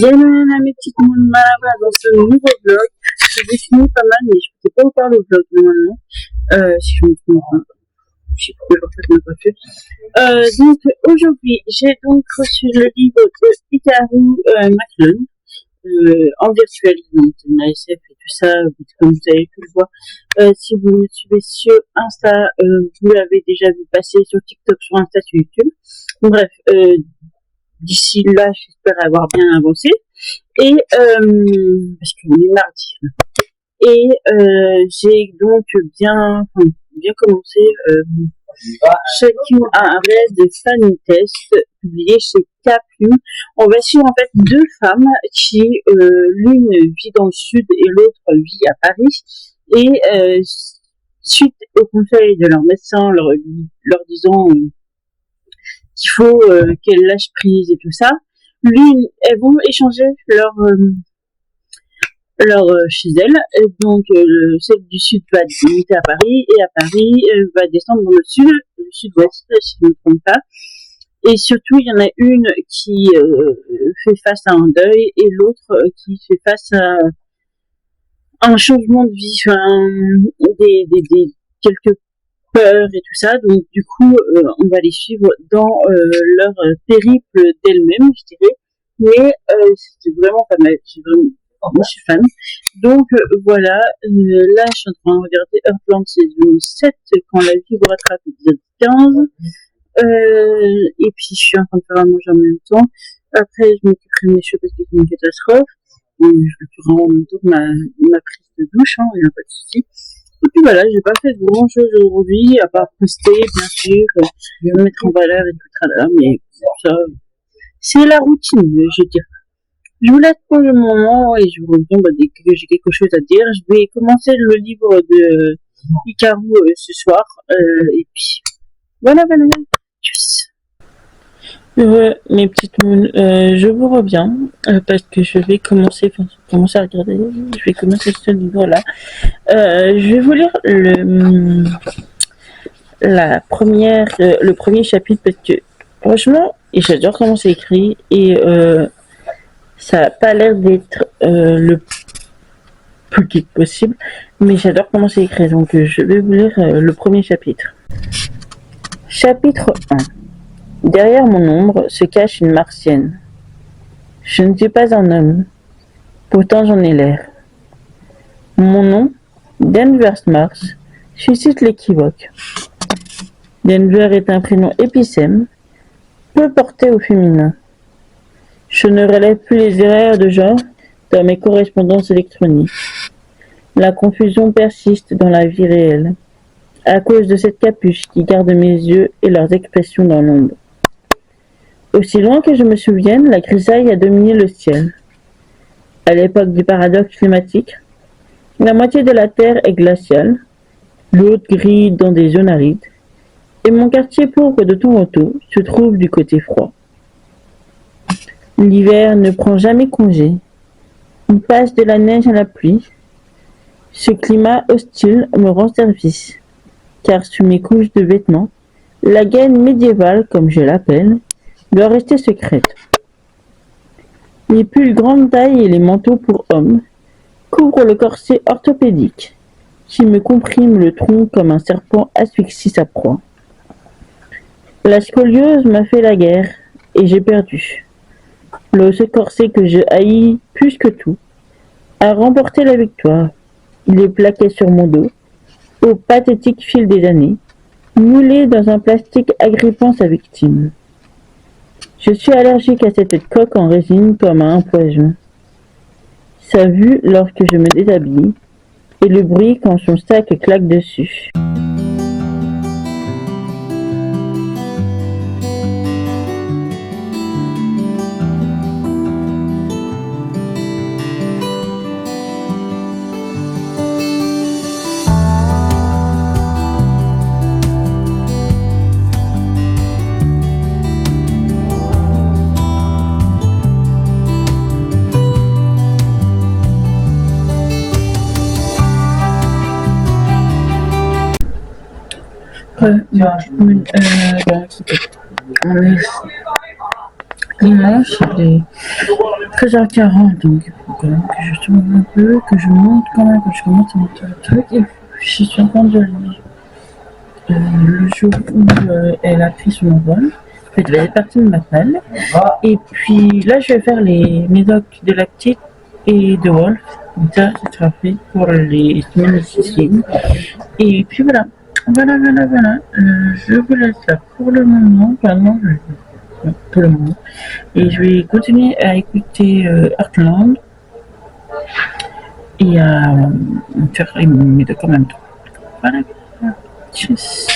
Bienvenue mes petites moules malabras dans ce nouveau vlog. J'ai défini pas mal, mais je ne peux pas vous faire le vlog normalement. Si je me trompe pas. Je sais plus, en fait, je n'ai pas fait. Donc aujourd'hui, j'ai donc reçu le livre de Hikaru Maclean en virtuel, donc en ASF et tout ça, comme vous avez pu le voir. Si vous me suivez sur Insta, vous l'avez déjà vu passer sur TikTok, sur Insta, sur YouTube. Bref, d'ici là, j'espère avoir bien avancé. Et parce qu'on est mardi. Et j'ai donc bien commencé chacune un rêve de fan test publié chez Capum. On va suivre en fait deux femmes qui l'une vit dans le sud et l'autre vit à Paris. Et suite au conseil de leur médecin leur disant qu'il faut qu'elles lâchent prise et tout ça, elles vont échanger leur chez elles. Et donc celle du sud va monter à Paris et à Paris va descendre dans le sud-ouest, si je ne me trompe pas. Et surtout, il y en a une qui fait face à un deuil et l'autre qui fait face à un changement de vie, des quelques peurs et tout ça. Donc du coup, on va les suivre dans leur périple d'elles-mêmes, je dirais. Mais c'était vraiment pas mal. Moi, je suis fan. Donc voilà, là, je suis en train de regarder Heartland saison 7 quand la vie vous rattrape, épisode 15. Et puis, je suis en train de faire à manger en même temps. Après, je m'occuperai de mes cheveux parce que c'est une catastrophe. Et je m'occuperai en même temps de ma prise de douche, hein, il n'y a pas de souci. Et puis voilà, j'ai pas fait grand chose aujourd'hui, à part poster, bien sûr, me mettre en valeur et tout ça, mais ça, c'est la routine, je dirais. Je vous laisse pour le moment et je vous reviens dès que j'ai quelque chose à dire. Je vais commencer le livre de Hikaru ce soir, et puis voilà. Tchuss. Mes petites moules, je vous reviens parce que je vais commencer à regarder. Je vais commencer ce livre-là. Je vais vous lire le premier chapitre parce que franchement, j'adore comment c'est écrit et ça n'a pas l'air d'être le plus geek possible, mais j'adore comment c'est écrit. Donc je vais vous lire le premier chapitre. Chapitre 1. Derrière mon ombre se cache une martienne. Je ne suis pas un homme, pourtant j'en ai l'air. Mon nom, Denver Mars, suscite l'équivoque. Denver est un prénom épicène, peu porté au féminin. Je ne relève plus les erreurs de genre dans mes correspondances électroniques. La confusion persiste dans la vie réelle, à cause de cette capuche qui garde mes yeux et leurs expressions dans l'ombre. Aussi loin que je me souvienne, la grisaille a dominé le ciel. À l'époque du paradoxe climatique, la moitié de la Terre est glaciale, l'autre grille dans des zones arides, et mon quartier pauvre de Toronto se trouve du côté froid. L'hiver ne prend jamais congé. Il passe de la neige à la pluie. Ce climat hostile me rend service, car sous mes couches de vêtements, la gaine médiévale, comme je l'appelle, doit rester secrète. Les pulls grande taille et les manteaux pour hommes couvrent le corset orthopédique, qui me comprime le tronc comme un serpent asphyxie sa proie. La scoliose m'a fait la guerre, et j'ai perdu. Ce corset que je haïs plus que tout a remporté la victoire. Il est plaqué sur mon dos, au pathétique fil des années, moulé dans un plastique agrippant sa victime. Je suis allergique à cette coque en résine comme à un poison. Sa vue lorsque je me déshabille, et le bruit quand son sac claque dessus. On est dimanche, il est 13h40, donc il faut quand même que je tourne un peu, que je monte quand même, que je commence à monter le truc. Et je suis en train de lire le jour où elle a pris son envol. En fait, elle est partie de ma salle. Et puis là, je vais faire les médocs de lactite et de Wolf. Donc ça, ce sera fait pour les semaines qui suivent. Et puis voilà. Voilà. Je vous laisse là pour le moment. Pour le moment. Et je vais continuer à écouter Heartland et à faire mes deux en même temps. Voilà. Tchuss.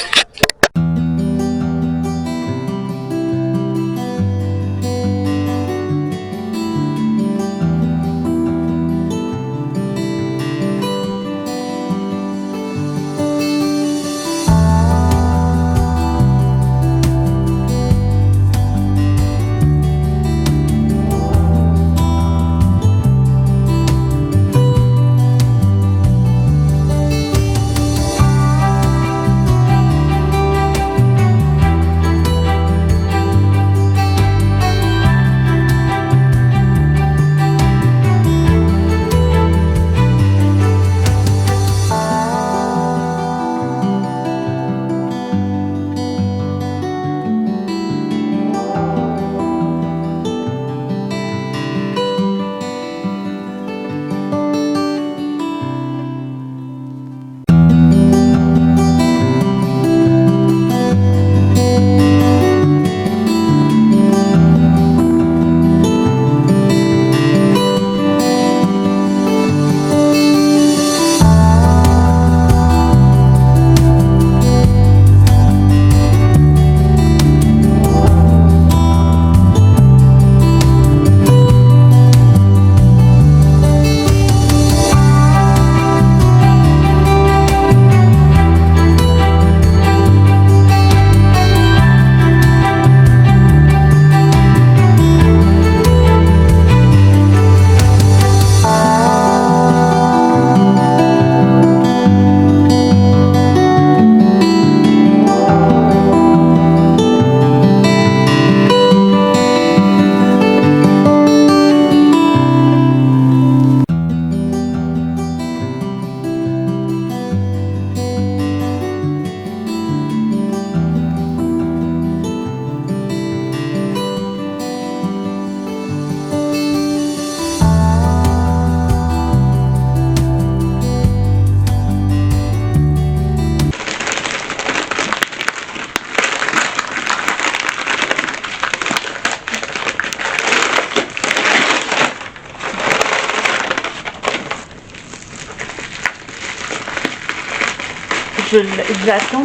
je l'attends.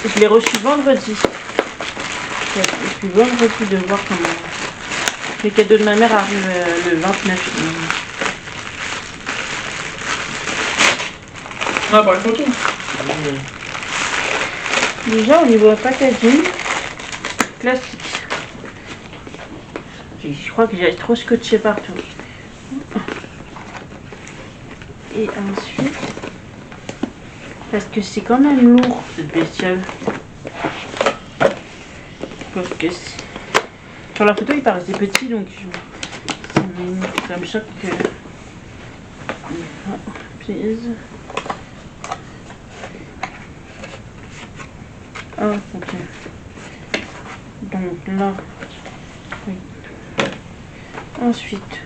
Je l'ai reçu vendredi. Et puis vendredi de voir comment. Les cadeaux de ma mère arrivent le 29. Ah, par une photo. Déjà au niveau packaging, classique. Je crois que j'ai trop scotché partout. Et ensuite, parce que c'est quand même lourd cette bestiole. Parce que sur la photo il paraissait petit, donc ça me choque que. Oh, please. Ah, ok. Donc là. Oui. Ensuite.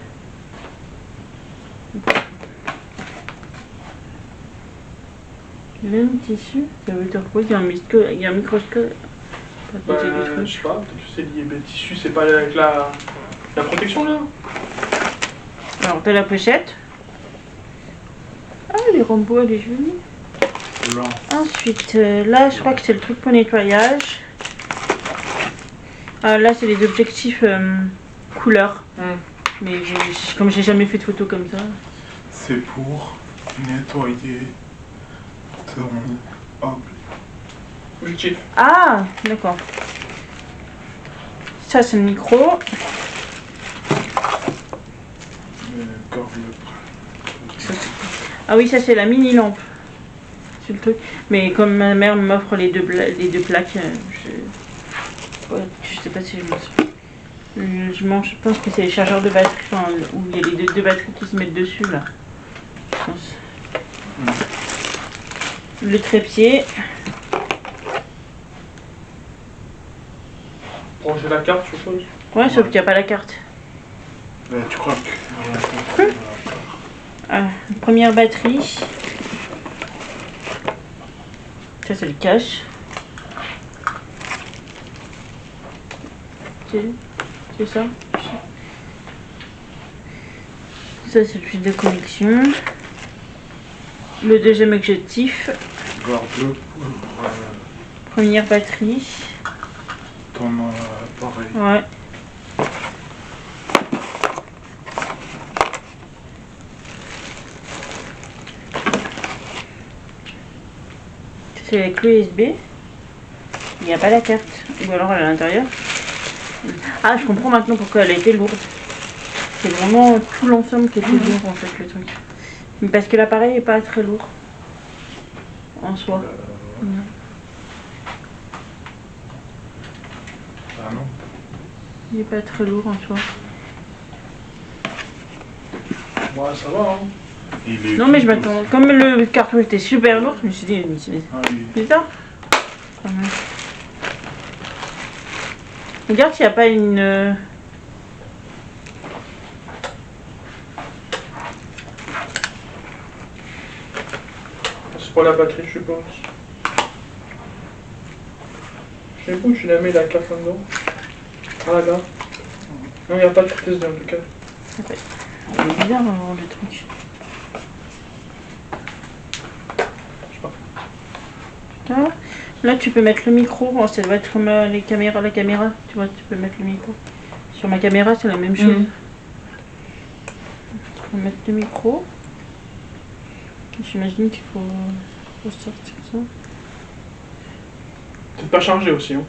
Le même tissu, ça veut dire quoi? Il y a un microscope. Bah, je sais pas, peut-être que c'est lié. Le tissu, c'est pas avec la protection là. Alors, t'as la pochette. Ah, les Rambo, elle est jolie. Blanc. Ensuite, là, je crois que c'est le truc pour nettoyage. Ah, là, c'est les objectifs couleur. Mais comme j'ai jamais fait de photos comme ça. C'est pour nettoyer ton Objectif. Ah, d'accord. Ça, c'est le micro. Ah oui, ça, c'est la mini lampe. C'est le truc. Mais comme ma mère m'offre les deux plaques, je sais pas si je m'en souviens. Je pense que c'est les chargeurs de batterie, enfin, où il y a les deux batteries qui se mettent dessus là. Je pense. Le trépied. Brancher la carte, je suppose. Ouais, sauf qu'il n'y a pas la carte. Tu crois que... Première batterie. Ça, c'est le cache. C'est ça. Ça, c'est le fil de connexion. Le deuxième objectif. Garde-le pour Première batterie. ton appareil. Ouais. C'est avec l'USB. Il n'y a pas la carte. Ou alors elle est à l'intérieur. Ah, je comprends maintenant pourquoi elle a été lourde. C'est vraiment tout l'ensemble qui était lourd en fait, le truc. Mais parce que l'appareil n'est pas très lourd. En soi. Ah non. Il n'est pas très lourd en soi. Ouais, ça va, hein. Non, mais je m'attends. Comme le carton était super lourd, je me suis dit, c'est ça. Regarde s'il n'y a pas une. C'est pour la batterie, je suppose. Je sais pas où tu la mets la carte là-dedans. Ah là-bas. Non, il n'y a pas de carte SD en tout cas. C'est bizarre le truc. Je sais pas. Ah, là, tu peux mettre le micro. Oh, ça doit être comme la caméra. Tu vois, tu peux mettre le micro. Sur ma caméra, c'est la même chose. Tu peux mettre le micro. J'imagine qu'il faut sortir ça. Peut-être pas chargé aussi, hein.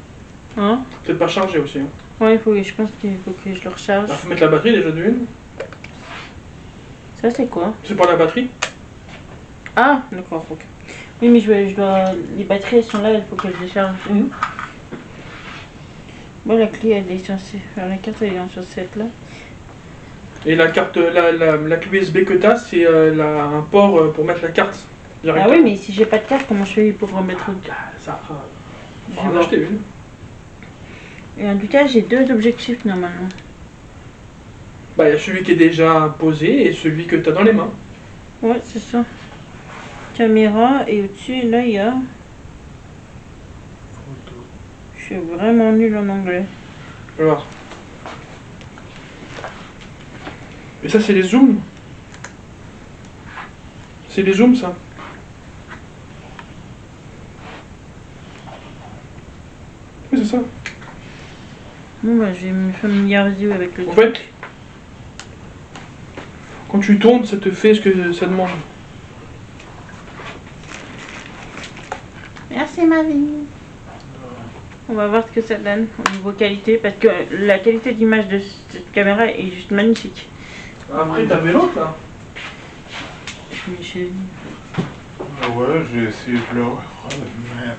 Hein? Peut-être pas chargé aussi, hein. Ouais, je pense qu'il faut que je le recharge. Il faut mettre la batterie déjà d'une. Ça, c'est quoi? C'est pour la batterie. Ah, d'accord, ok. Oui, mais je dois. Les batteries, elles sont là, il faut que je les charge. Bon, la clé, elle est censée. Enfin, la carte, elle est censée être là. Et la carte, la clé USB que t'as, c'est un port pour mettre la carte. Ah oui, mais si j'ai pas de carte, comment je fais pour remettre Ça, je on vais en acheter une. Et en tout cas, j'ai deux objectifs normalement. Bah, il y a celui qui est déjà posé et celui que t'as dans les mains. Ouais, c'est ça. Caméra, et au-dessus, là, il y a. Je suis vraiment nulle en anglais. Je vais voir. Et ça, c'est les zooms. C'est les zooms, ça. Bon bah je vais me familiariser avec le En truc. fait, quand tu tournes, ça te fait ce que ça demande. Merci Marie. On va voir ce que ça donne au niveau qualité parce que la qualité d'image de cette caméra est juste magnifique. Après, t'avais l'autre là. Michel. Ouais, j'ai essayé de le remettre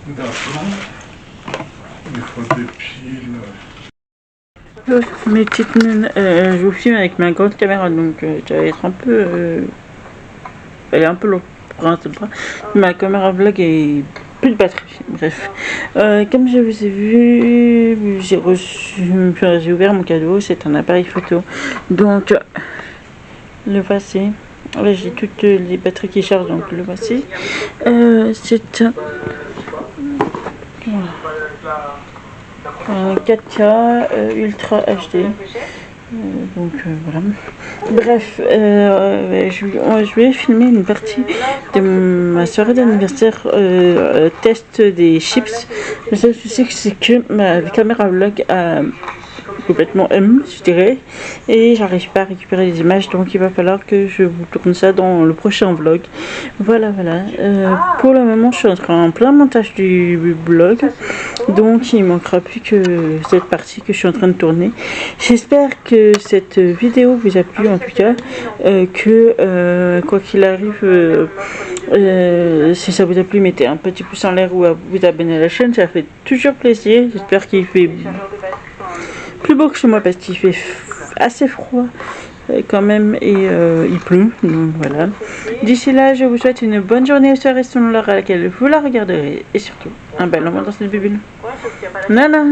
d'aplomb. Il faut des piles. Mes petites nunes, je vous filme avec ma grande caméra donc ça va être un peu. Elle est un peu lourde pour un seul bras. Ma caméra vlog est plus de batterie. Bref. Comme je vous ai vu, j'ai ouvert mon cadeau. C'est un appareil photo. Donc le voici. Là j'ai toutes les batteries qui chargent donc le voici. C'est un 4K Ultra HD. Donc voilà. Bref, je vais filmer une partie de ma soirée d'anniversaire test des chips. Le seul souci c'est que ma caméra vlog a complètement je dirais, et j'arrive pas à récupérer les images, donc il va falloir que je vous tourne ça dans le prochain vlog. Voilà. Pour le moment je suis en plein montage du blog, donc il manquera plus que cette partie que je suis en train de tourner. J'espère que cette vidéo vous a plu, en tout cas que quoi qu'il arrive, si ça vous a plu, mettez un petit pouce en l'air ou à vous abonner à la chaîne, ça fait toujours plaisir. J'espère qu'il fait plus beau que chez moi parce qu'il fait assez froid quand même et il pleut, donc voilà. D'ici là, je vous souhaite une bonne journée ou soirée selon l'heure à laquelle vous la regarderez et surtout un bel moment dans cette bulle. Nana.